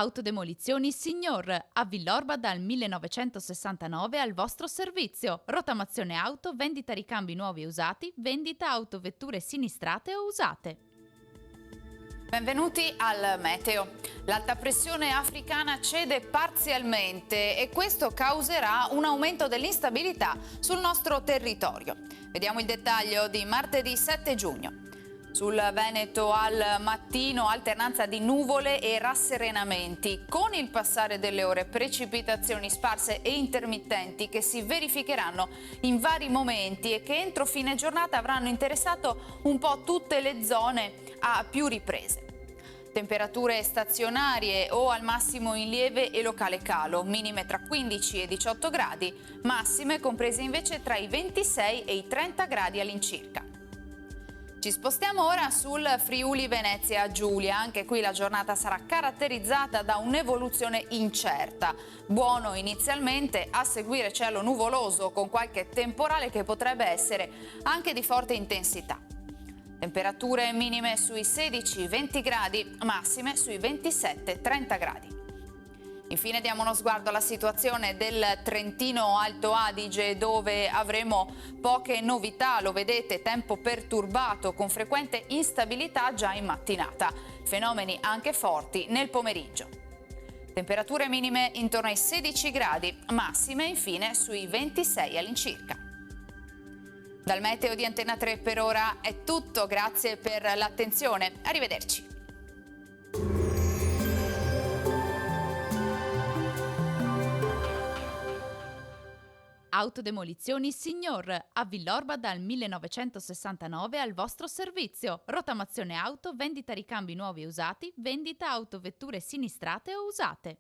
Autodemolizioni Signor, a Villorba dal 1969 al vostro servizio. Rottamazione auto, vendita ricambi nuovi e usati, vendita autovetture sinistrate o usate. Benvenuti al meteo. L'alta pressione africana cede parzialmente e questo causerà un aumento dell'instabilità sul nostro territorio. Vediamo il dettaglio di martedì 7 giugno. Sul Veneto al mattino alternanza di nuvole e rasserenamenti, con il passare delle ore precipitazioni sparse e intermittenti che si verificheranno in vari momenti e che entro fine giornata avranno interessato un po' tutte le zone a più riprese. Temperature stazionarie o al massimo in lieve e locale calo, minime tra 15 e 18 gradi, massime comprese invece tra i 26 e i 30 gradi all'incirca. Ci spostiamo ora sul Friuli Venezia Giulia, anche qui la giornata sarà caratterizzata da un'evoluzione incerta. Buono inizialmente, a seguire cielo nuvoloso con qualche temporale che potrebbe essere anche di forte intensità. Temperature minime sui 16-20 gradi, massime sui 27-30 gradi. Infine diamo uno sguardo alla situazione del Trentino Alto Adige, dove avremo poche novità, lo vedete, tempo perturbato con frequente instabilità già in mattinata, fenomeni anche forti nel pomeriggio. Temperature minime intorno ai 16 gradi, massime infine sui 26 all'incirca. Dal meteo di Antena 3 per ora è tutto, grazie per l'attenzione, arrivederci. Autodemolizioni Signor, a Villorba dal 1969 al vostro servizio. Rottamazione auto, vendita ricambi nuovi e usati, vendita autovetture sinistrate o usate.